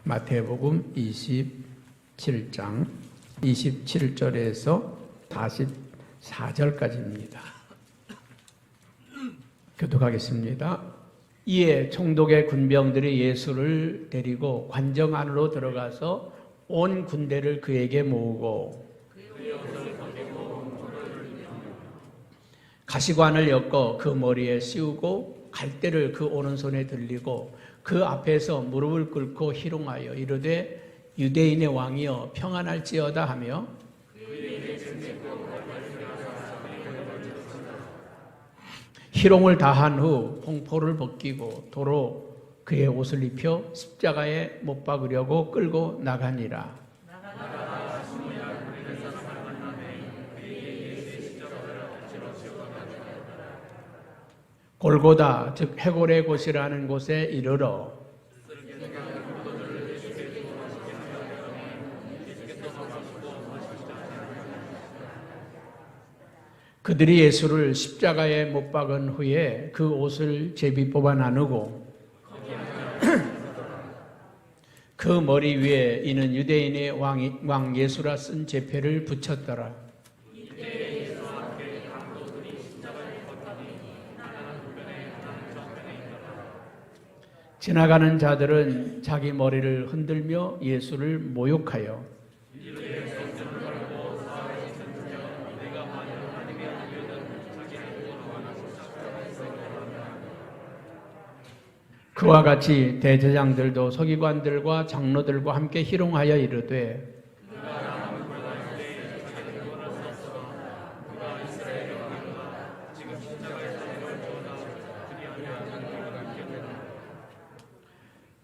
마태복음 27장 27절에서 44절까지입니다. 교독하겠습니다. 이에 총독의 군병들이 예수를 데리고 관정 안으로 들어가서 온 군대를 그에게 모으고 가시관을 엮어 그 머리에 씌우고 갈대를 그 오른손에 들리고 그 앞에서 무릎을 꿇고 희롱하여 이르되 유대인의 왕이여 평안할지어다 하며 희롱을 다한 후 홍포를 벗기고 도로 그의 옷을 입혀 십자가에 못 박으려고 끌고 나가니라. 골고다 즉 해골의 곳이라는 곳에 이르러 그들이 예수를 십자가에 못 박은 후에 그 옷을 제비 뽑아 나누고 그 머리 위에 이는 유대인의 왕 예수라 쓴 제패를 붙였더라. 지나가는 자들은 자기 머리를 흔들며 예수를 모욕하여 그와 같이 대제장들도 서기관들과 장로들과 함께 희롱하여 이르되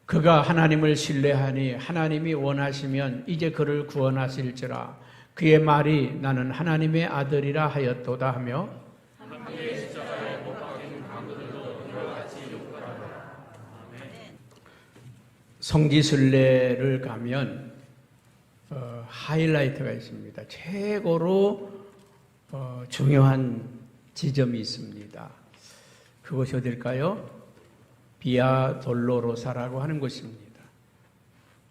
그가 하나님을 신뢰하니 하나님이 원하시면 이제 그를 구원하실지라 그의 말이 나는 하나님의 아들이라 하였도다 하며 성지순례를 가면 하이라이트가 있습니다. 최고로 중요한 지점이 있습니다. 그것이 어딜까요? 비아 돌로로사라고 하는 곳입니다.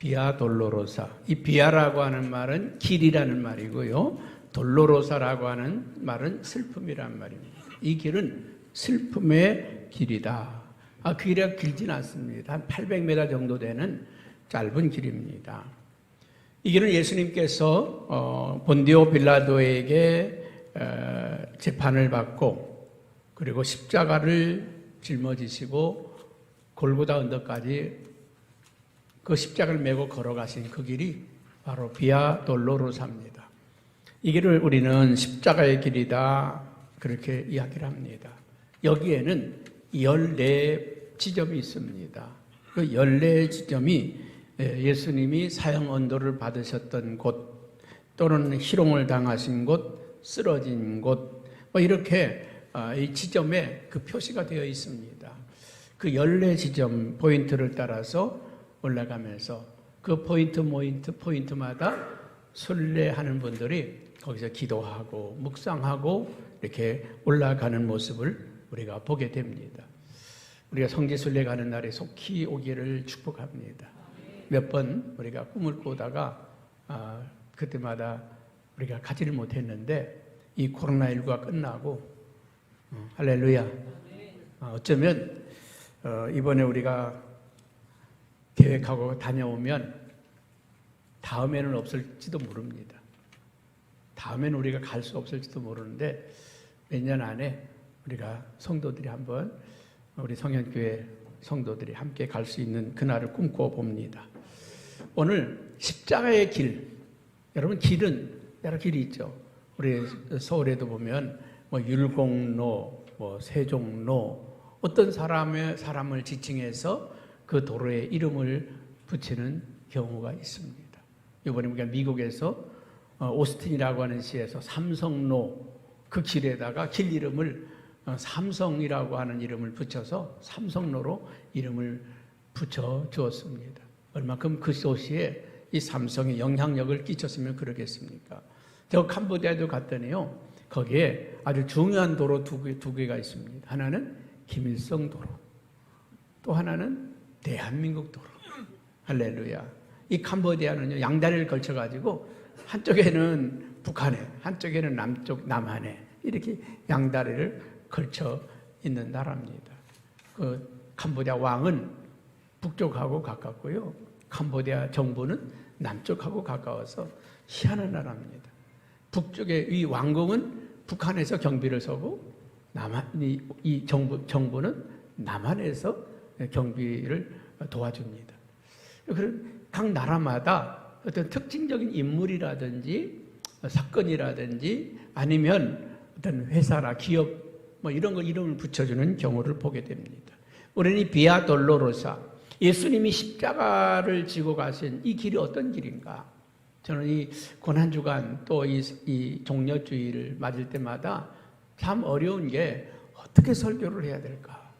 비아 돌로로사. 이 비아라고 하는 말은 길이라는 말이고요. 돌로로사라고 하는 말은 슬픔이라는 말입니다. 이 길은 슬픔의 길이다. 그 길이가 길진 않습니다. 한 800m 정도 되는 짧은 길입니다. 이 길은 예수님께서 본디오 빌라도에게 재판을 받고 그리고 십자가를 짊어지시고 골고다 언덕까지 그 십자가를 메고 걸어가신 그 길이 바로 비아 돌로로사입니다. 이 길을 우리는 십자가의 길이다 그렇게 이야기를 합니다. 여기에는 14지점이 있습니다. 그 14지점이 예수님이 사형 언도를 받으셨던 곳 또는 희롱을 당하신 곳, 쓰러진 곳 이렇게 이 지점에 그 표시가 되어 있습니다. 그 14지점 포인트를 따라서 올라가면서 그 포인트마다 순례하는 분들이 거기서 기도하고 묵상하고 이렇게 올라가는 모습을 우리가 보게 됩니다. 우리가 성지순례 가는 날에 속히 오기를 축복합니다. 몇 번 우리가 꿈을 꾸다가 그때마다 우리가 가지를 못했는데 이 코로나19가 끝나고 할렐루야. 어쩌면 이번에 우리가 계획하고 다녀오면 다음에는 없을지도 모릅니다. 다음에는 우리가 갈 수 없을지도 모르는데 몇 년 안에 우리가 성도들이 한번 우리 성현교회 성도들이 함께 갈 수 있는 그날을 꿈꿔 봅니다. 오늘 십자가의 길, 여러분 길은 여러 길이 있죠. 우리 서울에도 보면 율곡로, 세종로 어떤 사람을 지칭해서 그 도로에 이름을 붙이는 경우가 있습니다. 이번에 우리가 미국에서 오스틴이라고 하는 시에서 삼성로 그 길에다가 길 이름을 삼성이라고 하는 이름을 붙여서 삼성로로 이름을 붙여 주었습니다. 얼마큼 그 도시에 이 삼성이 영향력을 끼쳤으면 그러겠습니까? 저 캄보디아에도 갔더니요. 거기에 아주 중요한 도로 두 개가 있습니다. 하나는 김일성 도로, 또 하나는 대한민국 도로. 할렐루야. 이 캄보디아는요, 양다리를 걸쳐가지고 한쪽에는 북한에, 한쪽에는 남한에 이렇게 양다리를 걸쳐 있는 나라입니다. 그 캄보디아 왕은 북쪽하고 가깝고요, 캄보디아 정부는 남쪽하고 가까워서 희한한 나라입니다. 북쪽의 이 왕궁은 북한에서 경비를 서고 이 정부는 남한에서 경비를 도와줍니다. 그런 각 나라마다 어떤 특징적인 인물이라든지 사건이라든지 아니면 어떤 회사나 기업 뭐 이런 거 이름을 붙여주는 경우를 보게 됩니다. 우리는 이 비아 돌로로사, 예수님이 십자가를 지고 가신 이 길이 어떤 길인가? 저는 이 고난주간 또 이 종려주의를 맞을 때마다 참 어려운 게 어떻게 설교를 해야 될까?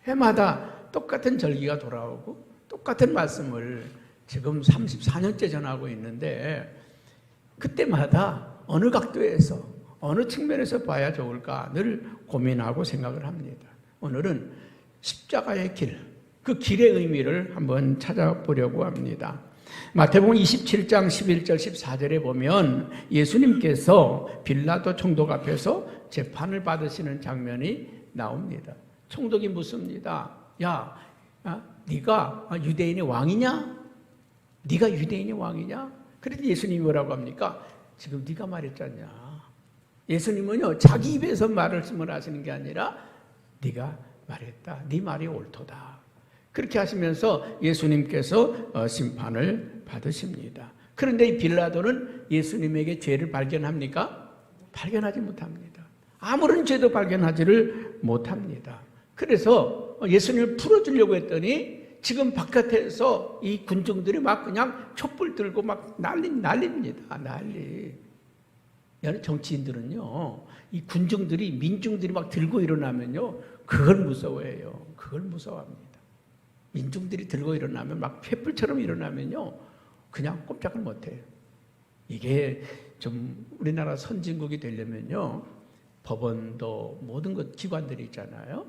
해마다 똑같은 절기가 돌아오고 똑같은 말씀을 지금 34년째 전하고 있는데 그때마다 어느 각도에서 어느 측면에서 봐야 좋을까 늘 고민하고 생각을 합니다. 오늘은 십자가의 길, 그 길의 의미를 한번 찾아보려고 합니다. 마태복음 27장 11절 14절에 보면 예수님께서 빌라도 총독 앞에서 재판을 받으시는 장면이 나옵니다. 총독이 묻습니다. 야, 네가 유대인의 왕이냐? 네가 유대인의 왕이냐? 그래서 예수님이 뭐라고 합니까? 지금 네가 말했잖냐. 예수님은요, 자기 입에서 말씀을 하시는 게 아니라 네가 말했다. 네 말이 옳도다. 그렇게 하시면서 예수님께서 심판을 받으십니다. 그런데 이 빌라도는 예수님에게 죄를 발견합니까? 발견하지 못합니다. 아무런 죄도 발견하지를 못합니다. 그래서 예수님을 풀어주려고 했더니 지금 바깥에서 이 군중들이 막 그냥 촛불 들고 막 난립니다. 난리. 정치인들은요, 이 군중들이, 민중들이 막 들고 일어나면요, 그걸 무서워해요. 그걸 무서워합니다. 민중들이 들고 일어나면 막 횃불처럼 일어나면요, 그냥 꼼짝을 못해요. 이게 좀 우리나라 선진국이 되려면요, 법원도 모든 것 기관들이 있잖아요.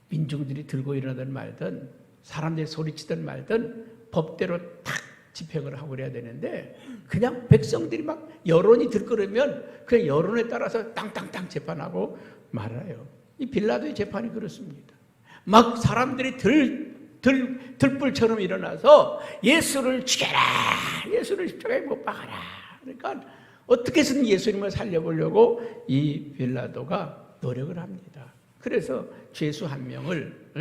민중들이 들고 일어나든 말든 사람들이 소리치든 말든 법대로 탁 집행을 하고 그래야 되는데 그냥 백성들이 막 여론이 들끓으면 그 여론에 따라서 땅땅땅 재판하고 말아요. 이 빌라도의 재판이 그렇습니다. 막 사람들이 들불처럼 일어나서 예수를 죽여라, 예수를 십자가에 못 박아라. 그러니까 어떻게 해서든 예수님을 살려보려고 이 빌라도가 노력을 합니다. 그래서 죄수 한 명을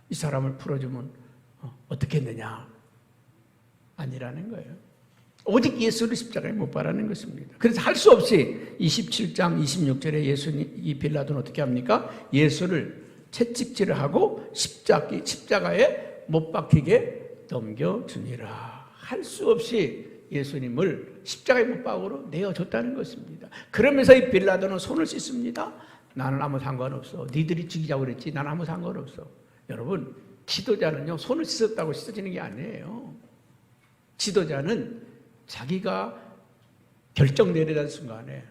이 사람을 풀어주면 어떻게 했느냐? 아니라는 거예요. 오직 예수를 십자가에 못 박으라는 것입니다. 그래서 할 수 없이 27장 26절에 이 빌라도는 어떻게 합니까? 예수를 채찍질을 하고 십자가에 못 박히게 넘겨주니라. 할 수 없이 예수님을 십자가에 못 박으로 내어줬다는 것입니다. 그러면서 이 빌라도는 손을 씻습니다. 나는 아무 상관없어. 니들이 죽이자고 그랬지. 나는 아무 상관없어. 여러분, 지도자는요, 손을 씻었다고 씻어지는 게 아니에요. 지도자는 자기가 결정 내리던 순간에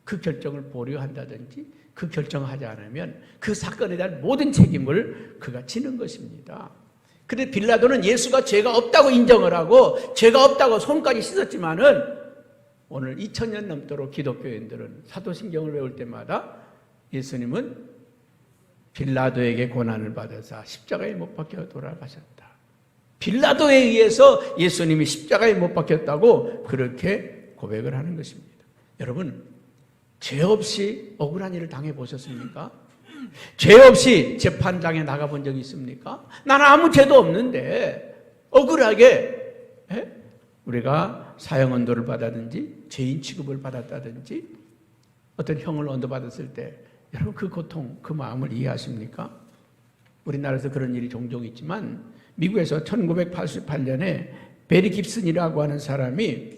그 결정을 보류한다든지 그 결정을 하지 않으면 그 사건에 대한 모든 책임을 그가 지는 것입니다. 그런데 빌라도는 예수가 죄가 없다고 인정을 하고 죄가 없다고 손까지 씻었지만은 오늘 2000년 넘도록 기독교인들은 사도신경을 외울 때마다 예수님은 빌라도에게 고난을 받아서 십자가에 못 박혀 돌아가셨다. 빌라도에 의해서 예수님이 십자가에 못 박혔다고 그렇게 고백을 하는 것입니다. 여러분, 죄 없이 억울한 일을 당해보셨습니까? 죄 없이 재판장에 나가본 적이 있습니까? 나는 아무 죄도 없는데 억울하게 우리가 사형 언도를 받았든지 죄인 취급을 받았다든지 어떤 형을 언도받았을 때 여러분 그 고통, 그 마음을 이해하십니까? 우리나라에서 그런 일이 종종 있지만 미국에서 1988년에 베리 깁슨이라고 하는 사람이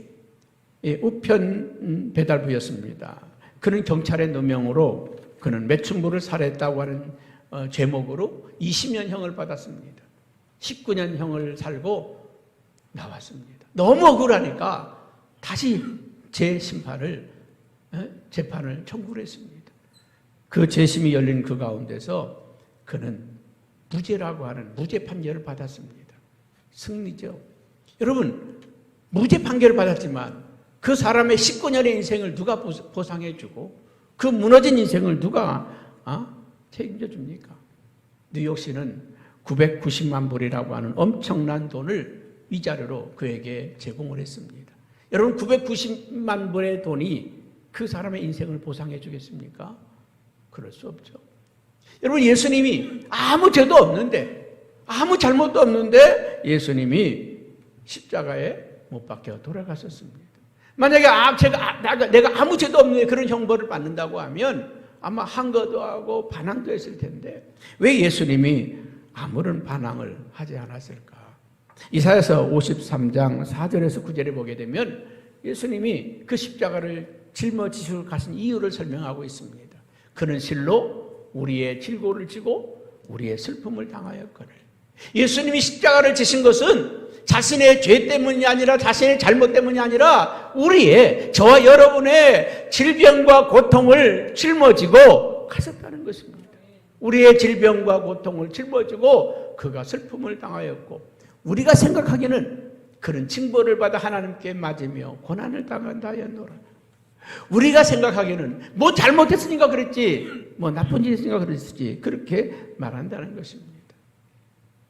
우편 배달부였습니다. 그는 경찰의 누명으로 그는 매춘부를 살해했다고 하는 제목으로 20년형을 받았습니다. 19년형을 살고 나왔습니다. 너무 억울하니까 다시 재판을 청구를 했습니다. 그 재심이 열린 그 가운데서 그는 무죄라고 하는 무죄 판결을 받았습니다. 승리죠. 여러분, 무죄 판결을 받았지만 그 사람의 19년의 인생을 누가 보상해 주고 그 무너진 인생을 누가 책임져 줍니까? 뉴욕시는 990만 불이라고 하는 엄청난 돈을 위자료로 그에게 제공을 했습니다. 여러분, 990만 불의 돈이 그 사람의 인생을 보상해 주겠습니까? 그럴 수 없죠. 여러분, 예수님이 아무 죄도 없는데, 아무 잘못도 없는데 예수님이 십자가에 못 박혀 돌아가셨습니다. 만약에 내가 아무 죄도 없는데 그런 형벌을 받는다고 하면 아마 항거도 하고 반항도 했을 텐데 왜 예수님이 아무런 반항을 하지 않았을까? 이사야서 53장 4절에서 9절에 보게 되면 예수님이 그 십자가를 짊어지시고 가신 이유를 설명하고 있습니다. 그는 실로 우리의 질고를 지고 우리의 슬픔을 당하였거늘. 예수님이 십자가를 지신 것은 자신의 죄 때문이 아니라 자신의 잘못 때문이 아니라 우리의, 저와 여러분의 질병과 고통을 짊어지고 가셨다는 것입니다. 우리의 질병과 고통을 짊어지고 그가 슬픔을 당하였고, 우리가 생각하기에는 그런 징벌을 받아 하나님께 맞으며 고난을 당한다 하였노라. 우리가 생각하기에는 뭐 잘못했으니까 그랬지, 뭐 나쁜 짓 했으니까 그랬지, 그렇게 말한다는 것입니다.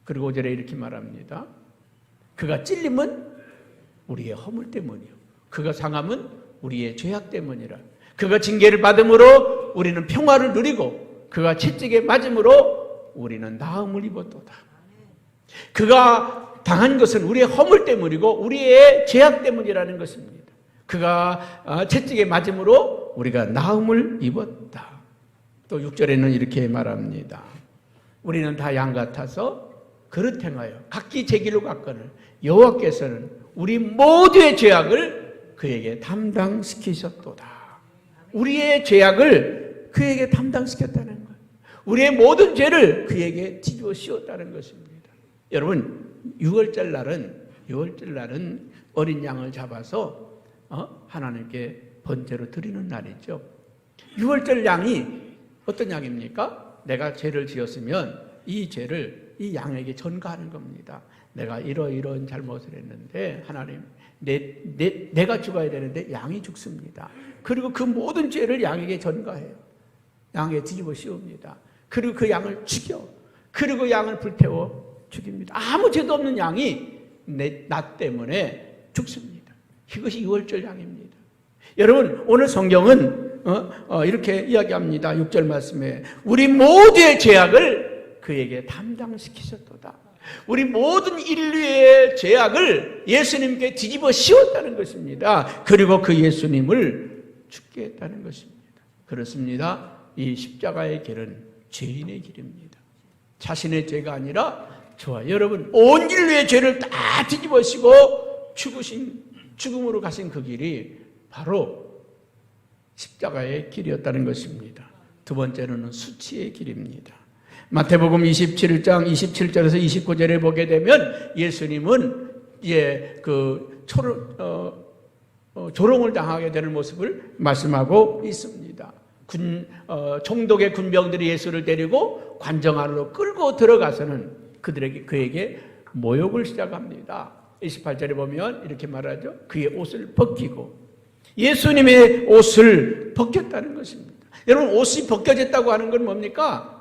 그리고 5절에 이렇게 말합니다. 그가 찔림은 우리의 허물 때문이요, 그가 상함은 우리의 죄악 때문이라. 그가 징계를 받음으로 우리는 평화를 누리고 그가 채찍에 맞음으로 우리는 나음을 입었도다. 그가 당한 것은 우리의 허물 때문이고 우리의 죄악 때문이라는 것입니다. 그가 채찍에 맞음으로 우리가 나음을 입었다. 또 6절에는 이렇게 말합니다. 우리는 다 양 같아서 그릇 행하여 각기 제 길로 갔거늘 여호와께서는 우리 모두의 죄악을 그에게 담당시키셨도다. 우리의 죄악을 그에게 담당시켰다는 것, 우리의 모든 죄를 그에게 뒤집어 씌웠다는 것입니다. 여러분, 6월절 날은 어린 양을 잡아서 하나님께 번제로 드리는 날이죠. 6월절 양이 어떤 양입니까? 내가 죄를 지었으면 이 죄를 이 양에게 전가하는 겁니다. 내가 이러이러한 잘못을 했는데 하나님, 내가 죽어야 되는데 양이 죽습니다. 그리고 그 모든 죄를 양에게 전가해요. 양에 뒤집어 씌웁니다. 그리고 그 양을 죽여. 그리고 양을 불태워 죽입니다. 아무 죄도 없는 양이 나 때문에 죽습니다. 이것이 6월절 양입니다. 여러분, 오늘 성경은 이렇게 이야기합니다. 6절 말씀에 우리 모두의 죄악을 그에게 담당시키셨도다. 우리 모든 인류의 죄악을 예수님께 뒤집어 씌웠다는 것입니다. 그리고 그 예수님을 죽게 했다는 것입니다. 그렇습니다. 이 십자가의 길은 죄인의 길입니다. 자신의 죄가 아니라 저와 여러분 온 인류의 죄를 다 뒤집어 씌고 죽음으로 가신 그 길이 바로 십자가의 길이었다는 것입니다. 두 번째로는 수치의 길입니다. 마태복음 27장 27절에서 29절에 보게 되면 예수님은 조롱을 당하게 되는 모습을 말씀하고 있습니다. 총독의 군병들이 예수를 데리고 관정 안으로 끌고 들어가서는 그에게 모욕을 시작합니다. 28절에 보면 이렇게 말하죠. 그의 옷을 벗기고 예수님의 옷을 벗겼다는 것입니다. 여러분, 옷이 벗겨졌다고 하는 건 뭡니까?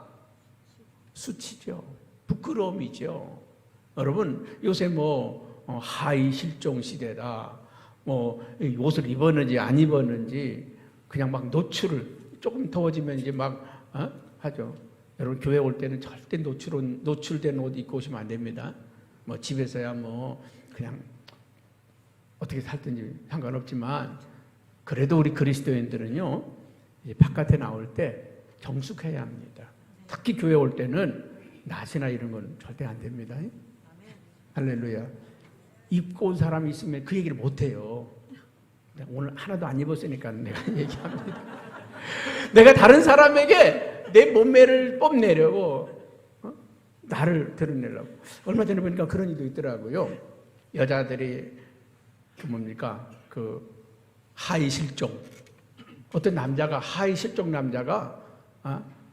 수치죠. 부끄러움이죠. 여러분, 요새 하이 실종 시대다. 옷을 입었는지 안 입었는지 그냥 막 노출을, 조금 더워지면 이제 하죠. 여러분, 교회 올 때는 절대 노출된 옷 입고 오시면 안 됩니다. 집에서야 그냥 어떻게 살든지 상관없지만, 그래도 우리 그리스도인들은요, 이제 바깥에 나올 때 정숙해야 합니다. 특히 교회 올 때는 낫이나 이런 건 절대 안 됩니다. 할렐루야. 입고 온 사람이 있으면 그 얘기를 못 해요. 오늘 하나도 안 입었으니까 내가 얘기합니다. 내가 다른 사람에게 내 몸매를 뽐내려고, 나를 드러내려고. 얼마 전에 보니까 그런 일도 있더라고요. 여자들이 하이 실종. 어떤 남자가, 하이 실종 남자가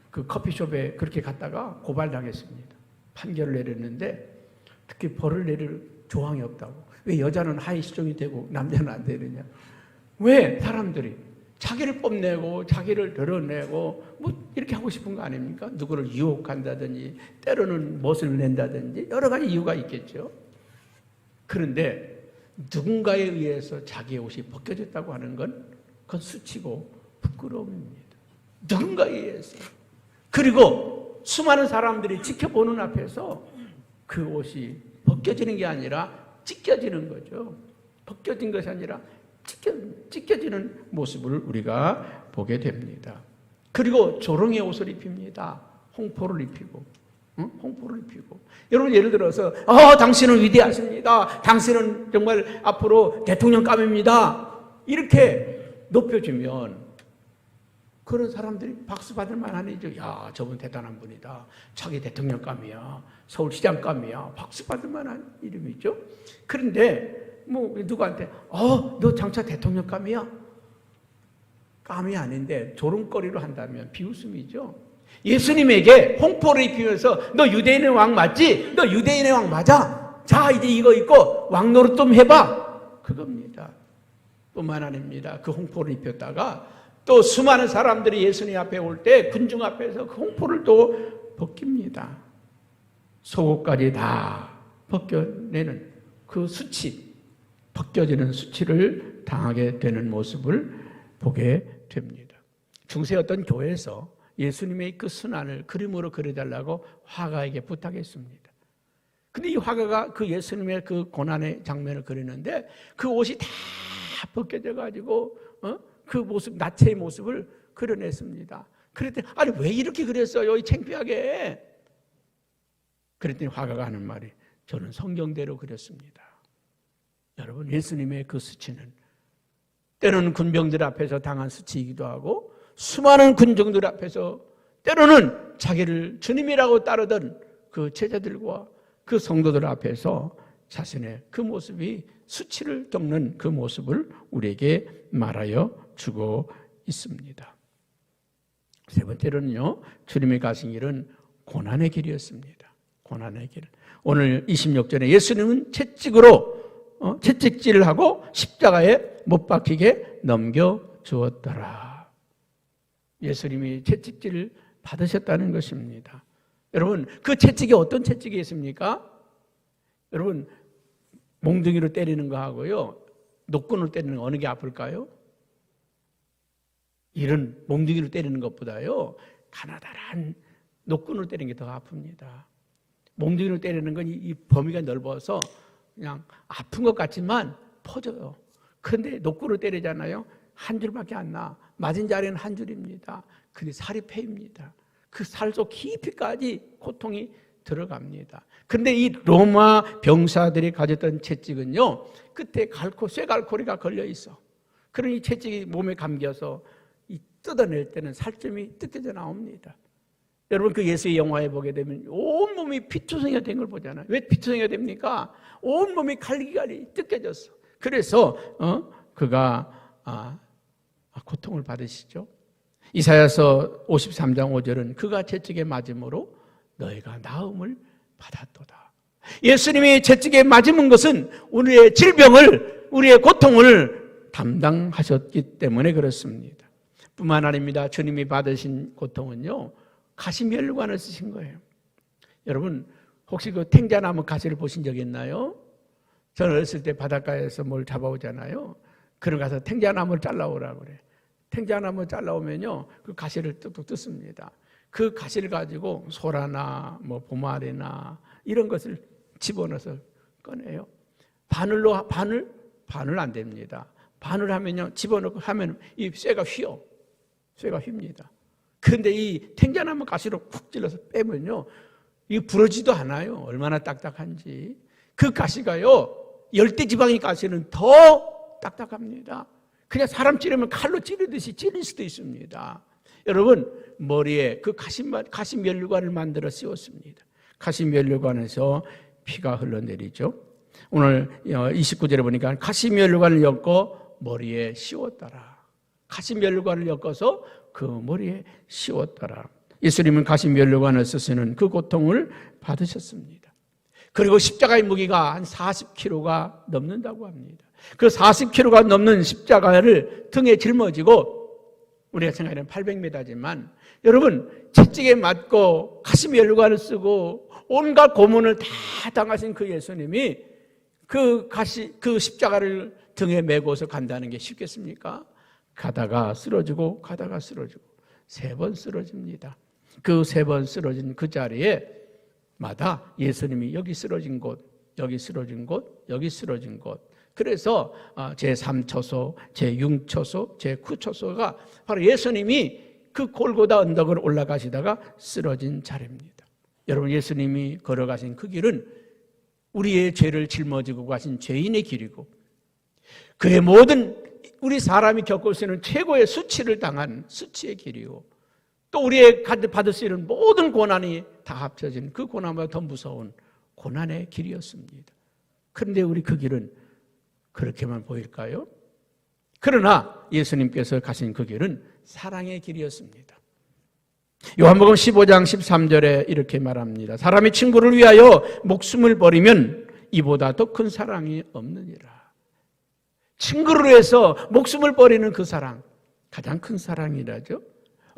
그 커피숍에 그렇게 갔다가 고발당했습니다. 판결을 내렸는데 특히 벌을 내릴 조항이 없다고. 왜 여자는 하위 시종이 되고 남자는 안 되느냐? 왜 사람들이 자기를 뽐내고 자기를 드러내고 뭐 이렇게 하고 싶은 거 아닙니까? 누구를 유혹한다든지 때로는 멋을 낸다든지 여러 가지 이유가 있겠죠. 그런데 누군가에 의해서 자기의 옷이 벗겨졌다고 하는 건 그건 수치고 부끄러움입니다. 누군가에 의해서. 그리고 수많은 사람들이 지켜보는 앞에서 그 옷이 벗겨지는 게 아니라 찢겨지는 거죠. 벗겨진 것이 아니라 찢겨지는 모습을 우리가 보게 됩니다. 그리고 조롱의 옷을 입힙니다. 홍포를 입히고, 홍포를 입히고. 여러분 예를 들어서 당신은 위대하십니다. 당신은 정말 앞으로 대통령감입니다. 이렇게 높여주면 그런 사람들이 박수 받을 만하죠. 야, 저분 대단한 분이다. 자기 대통령감이야. 서울시장감이야. 박수 받을 만한 이름이죠. 그런데 뭐 누구한테 너 장차 대통령감이야? 감이 아닌데 조롱거리로 한다면 비웃음이죠. 예수님에게 홍포를 입히면서 너 유대인의 왕 맞지? 너 유대인의 왕 맞아? 자 이제 이거 입고 왕 노릇 좀 해봐. 그겁니다. 뿐만 아닙니다. 그 홍포를 입혔다가 또 수많은 사람들이 예수님 앞에 올 때 군중 앞에서 그 홍포를 또 벗깁니다. 속옷까지 다 벗겨내는 그 수치, 벗겨지는 수치를 당하게 되는 모습을 보게 됩니다. 중세 어떤 교회에서 예수님의 그 순환을 그림으로 그려달라고 화가에게 부탁했습니다. 근데 이 화가가 그 예수님의 그 고난의 장면을 그리는데 그 옷이 다 벗겨져 가지고 그 모습, 나체의 모습을 그려냈습니다. 그랬더니 아니 왜 이렇게 그렸어요? 이 창피하게. 그랬더니 화가가 하는 말이 저는 성경대로 그렸습니다. 여러분 예수님의 그 수치는 때로는 군병들 앞에서 당한 수치이기도 하고 수많은 군중들 앞에서 때로는 자기를 주님이라고 따르던 그 제자들과 그 성도들 앞에서 자신의 그 모습이 수치를 겪는 그 모습을 우리에게 말하여 주고 있습니다. 세 번째로는요, 주님이 가신 길은 고난의 길이었습니다. 고난의 길. 오늘 26절에 예수님은 채찍질을 하고 십자가에 못 박히게 넘겨주었더라. 예수님이 채찍질을 받으셨다는 것입니다. 여러분, 그 채찍이 어떤 채찍이 있습니까? 여러분, 몽둥이로 때리는 거 하고요, 노끈으로 때리는 거 어느 게 아플까요? 이런 몽둥이로 때리는 것보다요, 가나다란 노끈으로 때리는 게 더 아픕니다. 몽둥이로 때리는 건 이 범위가 넓어서 그냥 아픈 것 같지만 퍼져요. 그런데 노끈으로 때리잖아요. 한 줄밖에 안 나. 맞은 자리는 한 줄입니다. 근데 살이 패입니다. 그 살 속 깊이까지 고통이 들어갑니다. 그런데 이 로마 병사들이 가졌던 채찍은요, 끝에 쇠갈고리가 걸려 있어. 그러니 채찍이 몸에 감겨서 이 뜯어낼 때는 살점이 뜯겨져 나옵니다. 여러분 그 예수의 영화에 보게 되면 온몸이 피투성이가 된 걸 보잖아요. 왜 피투성이가 됩니까? 온몸이 갈기갈기 뜯겨졌어. 그래서 그가 고통을 받으시죠. 이사야서 53장 5절은 그가 채찍에 맞음으로 너희가 나음을 받았도다. 예수님이 채찍에 맞은 것은 우리의 질병을, 우리의 고통을 담당하셨기 때문에 그렇습니다. 뿐만 아닙니다. 주님이 받으신 고통은요, 가시면류관을 쓰신 거예요. 여러분 혹시 그 탱자나무 가시를 보신 적 있나요? 저는 어렸을 때 바닷가에서 뭘 잡아오잖아요. 그런 가서 탱자나무를 잘라오라고 그래. 탱자나무 잘라오면요, 그 가시를 뚝뚝 뜯습니다. 그 가시를 가지고 소라나 뭐 보말이나 이런 것을 집어넣어서 꺼내요. 바늘로 바늘 안 됩니다. 바늘 하면요, 집어넣고 하면 이 쇠가 휘어. 쇠가 휩니다. 그런데 이 탱자나무 가시로 쿡 찔러서 빼면요, 이게 부러지도 않아요. 얼마나 딱딱한지. 그 가시가요, 열대지방의 가시는 더 딱딱합니다. 그냥 사람 찌르면 칼로 찌르듯이 찔릴 수도 있습니다. 여러분 머리에 그 가시면류관을 만들어 씌웠습니다. 가시면류관에서 피가 흘러내리죠. 오늘 29절에 보니까 가시면류관을 엮어 머리에 씌웠더라. 가시면류관을 엮어서 그 머리에 씌웠더라. 예수님은 가시면류관을 쓰시는 그 고통을 받으셨습니다. 그리고 십자가의 무게가 한 40kg가 넘는다고 합니다. 그 40kg가 넘는 십자가를 등에 짊어지고, 우리가 생각하는 800m지만 여러분, 채찍에 맞고 가슴에 열관을 쓰고 온갖 고문을 다 당하신 그 예수님이 그 십자가를 등에 메고서 간다는 게 쉽겠습니까? 가다가 쓰러지고 가다가 쓰러지고 3번 쓰러집니다. 그 3번 쓰러진 그 자리에 마다 예수님이 여기 쓰러진 곳, 여기 쓰러진 곳, 여기 쓰러진 곳. 그래서 제3초소, 제6초소, 제9초소가 바로 예수님이 그 골고다 언덕을 올라가시다가 쓰러진 자리입니다. 여러분, 예수님이 걸어가신 그 길은 우리의 죄를 짊어지고 가신 죄인의 길이고, 그의 모든 우리 사람이 겪을 수 있는 최고의 수치를 당한 수치의 길이고, 또 우리의 받을 수 있는 모든 고난이 다 합쳐진 그 고난보다 더 무서운 고난의 길이었습니다. 그런데 우리 그 길은 그렇게만 보일까요? 그러나 예수님께서 가신 그 길은 사랑의 길이었습니다. 요한복음 15장 13절에 이렇게 말합니다. 사람이 친구를 위하여 목숨을 버리면 이보다 더 큰 사랑이 없느니라. 친구를 위해서 목숨을 버리는 그 사랑, 가장 큰 사랑이라죠.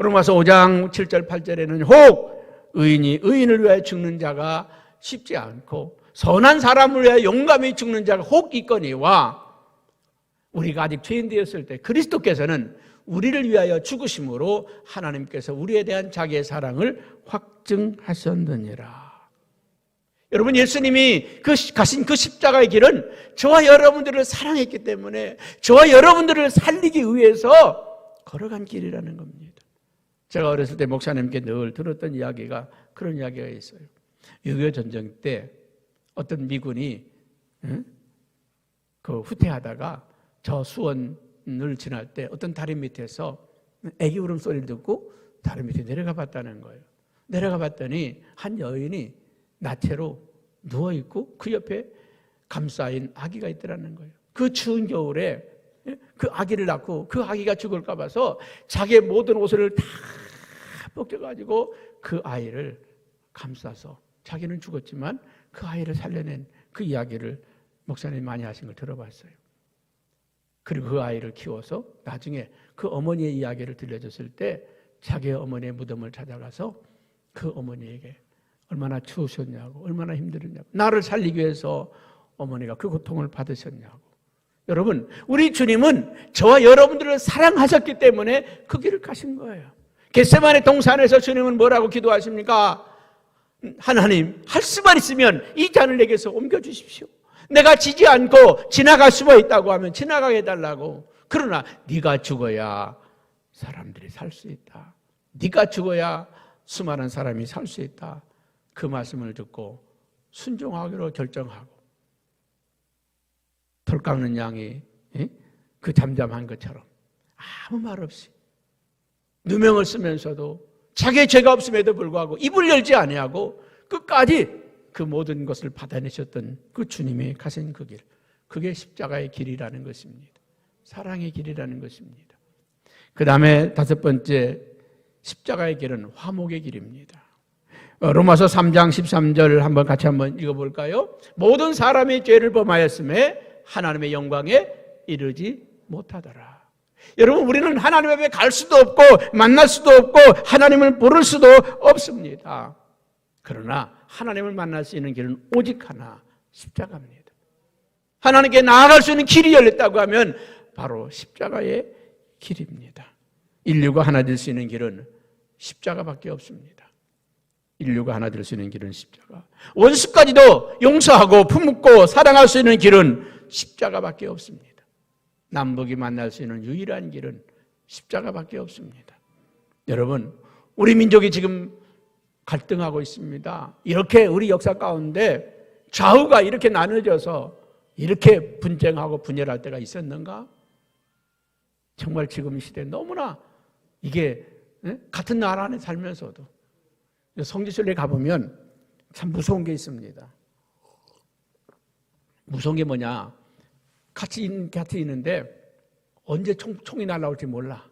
로마서 5장 7절 8절에는 혹 의인이 의인을 위하여 죽는 자가 쉽지 않고 선한 사람을 위하여 용감히 죽는 자가 혹 있거니와, 우리가 아직 죄인 되었을 때 그리스도께서는 우리를 위하여 죽으심으로 하나님께서 우리에 대한 자기의 사랑을 확증하셨느니라. 여러분, 예수님이 가신 그 십자가의 길은 저와 여러분들을 사랑했기 때문에 저와 여러분들을 살리기 위해서 걸어간 길이라는 겁니다. 제가 어렸을 때 목사님께 늘 들었던 이야기가 그런 이야기가 있어요. 6.25 전쟁 때 어떤 미군이 그 후퇴하다가 저 수원을 지날 때 어떤 다리 밑에서 애기 울음소리를 듣고 다리 밑에 내려가 봤다는 거예요. 내려가 봤더니 한 여인이 나체로 누워있고 그 옆에 감싸인 아기가 있더라는 거예요. 그 추운 겨울에 그 아기를 낳고 그 아기가 죽을까 봐서 자기의 모든 옷을 다 벗겨가지고 그 아이를 감싸서, 자기는 죽었지만 그 아이를 살려낸 그 이야기를 목사님이 많이 하신 걸 들어봤어요. 그리고 그 아이를 키워서 나중에 그 어머니의 이야기를 들려줬을 때 자기의 어머니의 무덤을 찾아가서 그 어머니에게 얼마나 추우셨냐고, 얼마나 힘들었냐고, 나를 살리기 위해서 어머니가 그 고통을 받으셨냐고. 여러분, 우리 주님은 저와 여러분들을 사랑하셨기 때문에 그 길을 가신 거예요. 겟세마네 동산에서 주님은 뭐라고 기도하십니까? 하나님, 할 수만 있으면 이 잔을 내게서 옮겨주십시오. 내가 지지 않고 지나갈 수가 있다고 하면 지나가게 해달라고. 그러나 네가 죽어야 사람들이 살 수 있다. 네가 죽어야 수많은 사람이 살 수 있다. 그 말씀을 듣고 순종하기로 결정하고, 돌 깎는 양이 그 잠잠한 것처럼 아무 말 없이 누명을 쓰면서도 자기의 죄가 없음에도 불구하고 입을 열지 아니하고 끝까지 그 모든 것을 받아내셨던 그 주님이 가신 그 길, 그게 십자가의 길이라는 것입니다. 사랑의 길이라는 것입니다. 그 다음에 5번째, 십자가의 길은 화목의 길입니다. 로마서 3장 13절 한번 같이 한번 읽어볼까요? 모든 사람이 죄를 범하였음에 하나님의 영광에 이르지 못하더라. 여러분, 우리는 하나님 앞에 갈 수도 없고 만날 수도 없고 하나님을 부를 수도 없습니다. 그러나 하나님을 만날 수 있는 길은 오직 하나, 십자가입니다. 하나님께 나아갈 수 있는 길이 열렸다고 하면 바로 십자가의 길입니다. 인류가 하나 될 수 있는 길은 십자가밖에 없습니다. 인류가 하나 될 수 있는 길은 십자가. 원수까지도 용서하고 품고 사랑할 수 있는 길은 십자가밖에 없습니다. 남북이 만날 수 있는 유일한 길은 십자가밖에 없습니다. 여러분, 우리 민족이 지금 갈등하고 있습니다. 이렇게 우리 역사 가운데 좌우가 이렇게 나눠져서 이렇게 분쟁하고 분열할 때가 있었는가? 정말 지금 이 시대에 너무나 이게 같은 나라 안에 살면서도 성지순례 가보면 참 무서운 게 있습니다. 무서운 게 뭐냐? 같이 있는데 언제 총이 날아올지 몰라.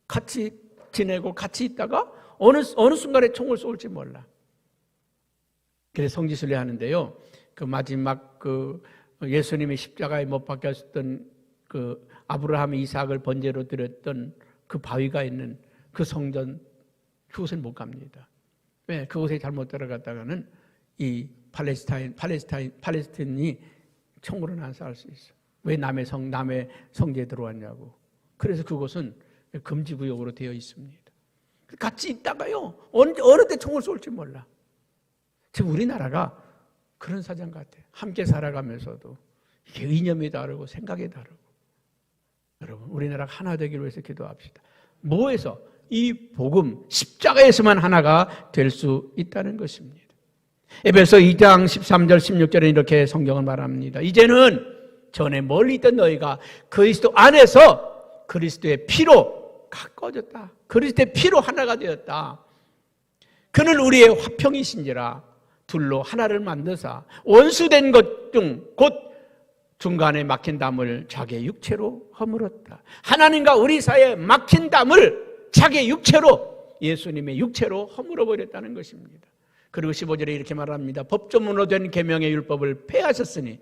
같이 지내고 같이 있다가 어느 순간에 총을 쏠지 몰라. 그래서 성지순례 하는데요. 그 마지막 그 예수님이 십자가에 못 박혔던 그 아브라함 이삭을 번제로 드렸던 그 바위가 있는 그 성전, 그곳은 못 갑니다. 왜? 그곳에 잘못 들어갔다가는 이 팔레스타인이 총으로 난사할 수 있어. 왜 남의 성지에 들어왔냐고. 그래서 그곳은 금지구역으로 되어 있습니다. 같이 있다가요, 어느 때 총을 쏠지 몰라. 지금 우리나라가 그런 사장 같아요. 함께 살아가면서도 이게 이념이 다르고 생각이 다르고. 여러분, 우리나라가 하나 되기를 위해서 기도합시다. 뭐에서? 이 복음, 십자가에서만 하나가 될 수 있다는 것입니다. 에베소 2장 13절 16절에 이렇게 성경을 말합니다. 이제는 전에 멀리 있던 너희가 그리스도 안에서 그리스도의 피로 가까워졌다. 그리스도의 피로 하나가 되었다. 그는 우리의 화평이신지라 둘로 하나를 만드사 원수된 것 중 곧 중간에 막힌 담을 자기의 육체로 허물었다. 하나님과 우리 사이에 막힌 담을 자기의 육체로, 예수님의 육체로 허물어 버렸다는 것입니다. 그리고 15절에 이렇게 말합니다. 법조문으로 된 계명의 율법을 폐하셨으니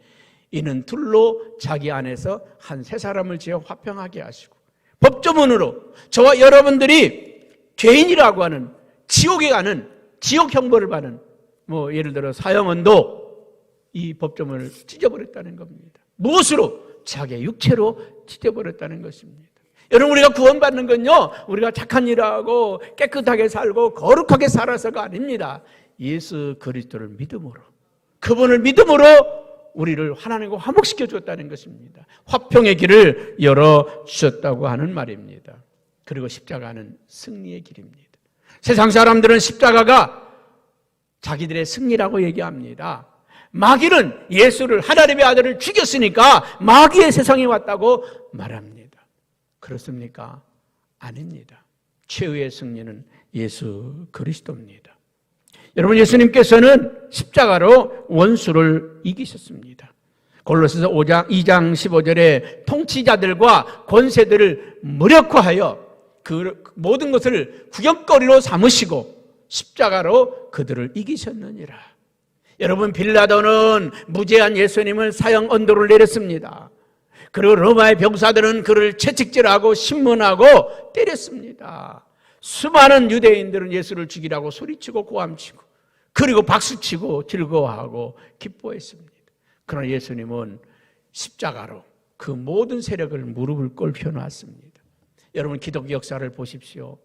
이는 둘로 자기 안에서 한 세 사람을 지어 화평하게 하시고, 법조문으로 저와 여러분들이 죄인이라고 하는 지옥에 가는, 지옥 형벌을 받는, 예를 들어 사형언도, 이 법조문을 찢어버렸다는 겁니다. 무엇으로? 자기의 육체로 찢어버렸다는 것입니다. 여러분, 우리가 구원받는 건요, 우리가 착한 일하고 깨끗하게 살고 거룩하게 살아서가 아닙니다. 예수 그리스도를 믿음으로, 그분을 믿음으로 우리를 하나님과 화목시켜 줬다는 것입니다. 화평의 길을 열어주셨다고 하는 말입니다. 그리고 십자가는 승리의 길입니다. 세상 사람들은 십자가가 자기들의 승리라고 얘기합니다. 마귀는 예수를, 하나님의 아들을 죽였으니까 마귀의 세상에 왔다고 말합니다. 그렇습니까? 아닙니다. 최후의 승리는 예수 그리스도입니다. 여러분, 예수님께서는 십자가로 원수를 이기셨습니다. 골로새서 2장 15절에 통치자들과 권세들을 무력화하여 그 모든 것을 구경거리로 삼으시고 십자가로 그들을 이기셨느니라. 여러분, 빌라도는 무죄한 예수님을 사형 언도를 내렸습니다. 그리고 로마의 병사들은 그를 채찍질하고 신문하고 때렸습니다. 수많은 유대인들은 예수를 죽이라고 소리치고 고함치고 그리고 박수치고 즐거워하고 기뻐했습니다. 그러나 예수님은 십자가로 그 모든 세력을 무릎을 꿇혀 놨습니다. 여러분, 기독교 역사를 보십시오.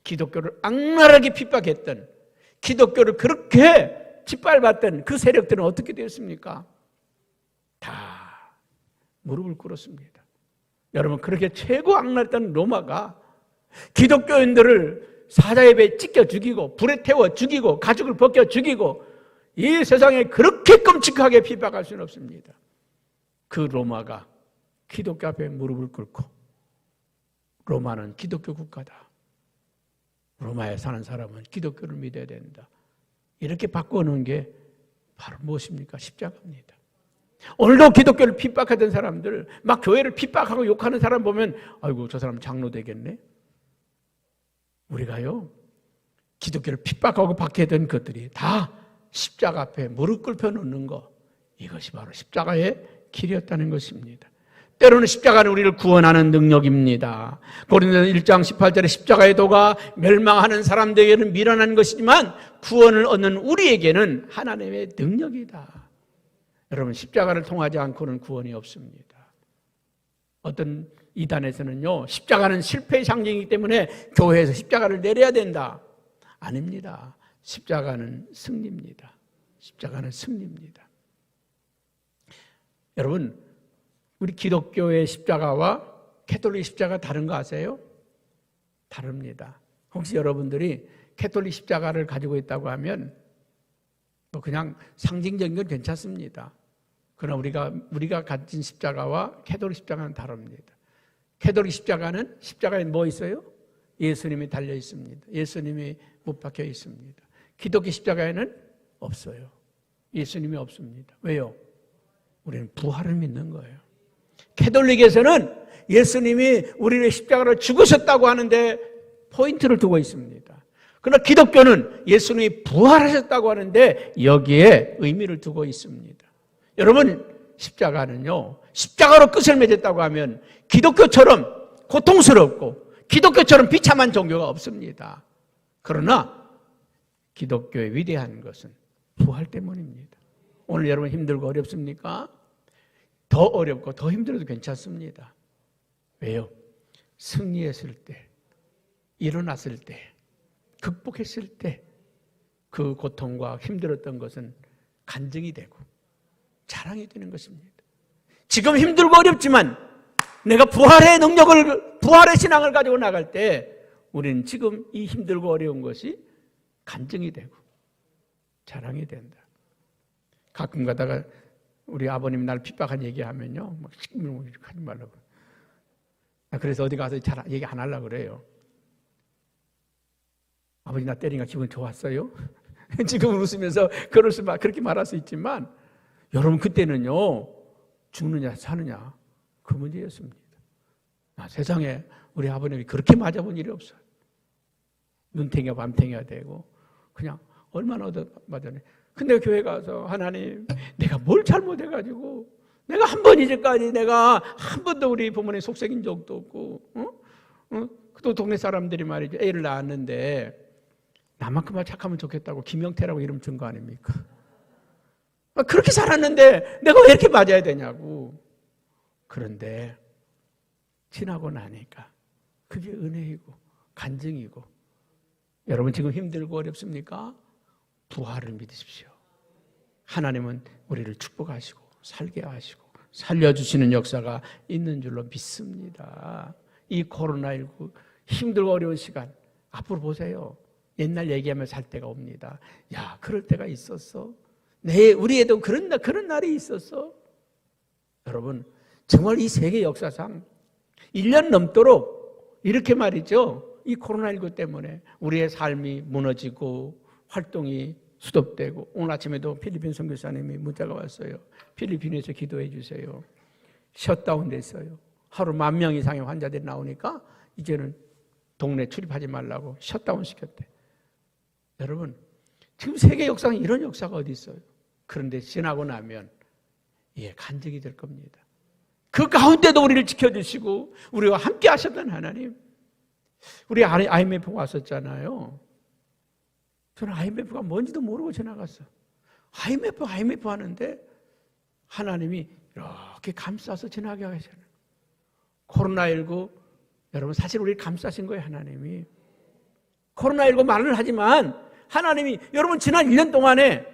기독교를 악랄하게 핍박했던, 기독교를 그렇게 짓밟았던 그 세력들은 어떻게 되었습니까? 다 무릎을 꿇었습니다. 여러분, 그렇게 최고 악랄했던 로마가 기독교인들을 사자의 배에 찢겨 죽이고 불에 태워 죽이고 가죽을 벗겨 죽이고 이 세상에 그렇게 끔찍하게 핍박할 수는 없습니다. 그 로마가 기독교 앞에 무릎을 꿇고, 로마는 기독교 국가다, 로마에 사는 사람은 기독교를 믿어야 된다, 이렇게 바꿔놓은 게 바로 무엇입니까? 십자가입니다. 오늘도 기독교를 핍박하던 사람들, 막 교회를 핍박하고 욕하는 사람 보면 아이고, 저 사람 장로 되겠네. 우리가요, 기독교를 핍박하고 박해던 것들이 다 십자가 앞에 무릎 꿇혀 놓는 거, 이것이 바로 십자가의 길이었다는 것입니다. 때로는 십자가는 우리를 구원하는 능력입니다. 고린도서 1장 18절에 십자가의 도가 멸망하는 사람들에게는 미련한 것이지만 구원을 얻는 우리에게는 하나님의 능력이다. 여러분, 십자가를 통하지 않고는 구원이 없습니다. 어떤 이단에서는요, 십자가는 실패의 상징이기 때문에 교회에서 십자가를 내려야 된다. 아닙니다. 십자가는 승리입니다. 십자가는 승리입니다. 여러분, 우리 기독교의 십자가와 캐톨릭 십자가 다른 거 아세요? 다릅니다. 혹시 여러분들이 캐톨릭 십자가를 가지고 있다고 하면 그냥 상징적인 건 괜찮습니다. 그러나 우리가 가진 십자가와 캐톨릭 십자가는 다릅니다. 캐톨릭 십자가는, 십자가에 뭐 있어요? 예수님이 달려 있습니다. 예수님이 못 박혀 있습니다. 기독교 십자가에는 없어요. 예수님이 없습니다. 왜요? 우리는 부활을 믿는 거예요. 캐톨릭에서는 예수님이 우리를 십자가로 죽으셨다고 하는데 포인트를 두고 있습니다. 그러나 기독교는 예수님이 부활하셨다고 하는데 여기에 의미를 두고 있습니다. 여러분, 십자가는요, 십자가로 끝을 맺었다고 하면 기독교처럼 고통스럽고 기독교처럼 비참한 종교가 없습니다. 그러나 기독교의 위대한 것은 부활 때문입니다. 오늘 여러분 힘들고 어렵습니까? 더 어렵고 더 힘들어도 괜찮습니다. 왜요? 승리했을 때, 일어났을 때, 극복했을 때 그 고통과 힘들었던 것은 간증이 되고 자랑이 되는 것입니다. 지금 힘들고 어렵지만 내가 부활의 능력을, 부활의 신앙을 가지고 나갈 때 우리는 지금 이 힘들고 어려운 것이 간증이 되고 자랑이 된다. 가끔 가다가 우리 아버님이 날 핍박한 얘기하면요, 막 시끄러워 하지 말라고. 그래서 어디 가서 잘 얘기 안 하려고 그래요. 아버지 나 때리니까 기분 좋았어요? 지금은 웃으면서 그렇게 말할 수 있지만 여러분 그때는요, 죽느냐 사느냐 그 문제였습니다. 세상에 우리 아버님이 그렇게 맞아본 일이 없어요. 눈탱이가 밤탱이가 되고 그냥 얼마나 얻어맞았네. 근데 교회 가서 하나님 내가 뭘 잘못해가지고 내가 한 번 이제까지 내가 한 번도 우리 부모님 속삭인 적도 없고 또 동네 사람들이 말이죠, 애를 낳았는데 나만큼만 착하면 좋겠다고 김영태라고 이름 준 거 아닙니까? 그렇게 살았는데 내가 왜 이렇게 맞아야 되냐고. 그런데 지나고 나니까 그게 은혜이고 간증이고. 여러분 지금 힘들고 어렵습니까? 부활을 믿으십시오. 하나님은 우리를 축복하시고 살게 하시고 살려주시는 역사가 있는 줄로 믿습니다. 이 코로나19 힘들고 어려운 시간 앞으로 보세요. 옛날 얘기하면 살 때가 옵니다. 야, 그럴 때가 있었어. 우리에도 그런 날이 있었어. 여러분 정말 이 세계 역사상 1년 넘도록 이렇게 말이죠, 이 코로나19 때문에 우리의 삶이 무너지고 활동이 수독되고, 오늘 아침에도 필리핀 선교사님이 문자가 왔어요. 필리핀에서 기도해 주세요. 셧다운 됐어요. 하루 10,000명 이상의 환자들이 나오니까 이제는 동네 출입하지 말라고 셧다운 시켰대. 여러분 지금 세계 역사는 이런 역사가 어디 있어요? 그런데 지나고 나면 간증이 될 겁니다. 그 가운데도 우리를 지켜주시고 우리와 함께 하셨던 하나님. 우리 IMF 왔었잖아요. 저는 IMF가 뭔지도 모르고 지나갔어. IMF 하는데 하나님이 이렇게 감싸서 지나게 하시잖아요. 코로나19 여러분 사실 우리를 감싸신 거예요. 하나님이. 코로나19 말을 하지만 하나님이 여러분 지난 1년 동안에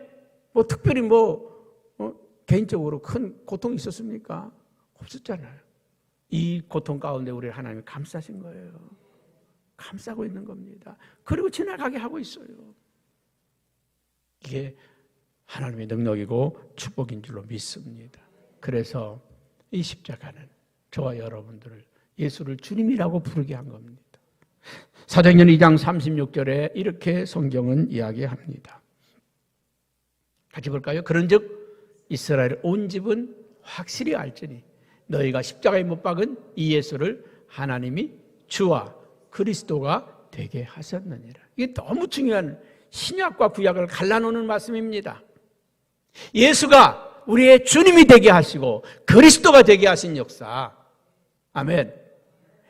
특별히 개인적으로 큰 고통이 있었습니까? 없었잖아요. 이 고통 가운데 우리를 하나님이 감싸신 거예요. 감싸고 있는 겁니다. 그리고 지나가게 하고 있어요. 이게 하나님의 능력이고 축복인 줄로 믿습니다. 그래서 이 십자가는 저와 여러분들을 예수를 주님이라고 부르게 한 겁니다. 사도행전 2장 36절에 이렇게 성경은 이야기합니다. 같이 볼까요? 그런즉 이스라엘 온 집은 확실히 알지니 너희가 십자가에 못 박은 이 예수를 하나님이 주와 그리스도가 되게 하셨느니라. 이게 너무 중요한 신약과 구약을 갈라놓는 말씀입니다. 예수가 우리의 주님이 되게 하시고 그리스도가 되게 하신 역사. 아멘.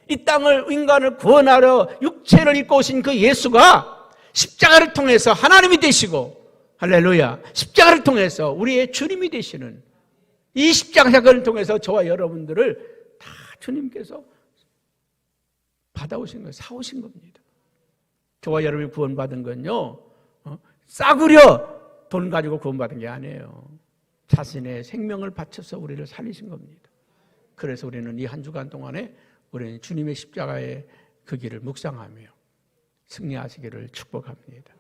이 땅을 인간을 구원하러 육체를 입고 오신 그 예수가 십자가를 통해서 하나님이 되시고, 할렐루야, 십자가를 통해서 우리의 주님이 되시는 이 십자가 사건을 통해서 저와 여러분들을 다 주님께서 받아오신 거예요. 사오신 겁니다. 저와 여러분이 구원받은 건요, 싸구려 돈 가지고 구원받은 게 아니에요. 자신의 생명을 바쳐서 우리를 살리신 겁니다. 그래서 우리는 이 한 주간 동안에 우리는 주님의 십자가의 그 길을 묵상하며 승리하시기를 축복합니다.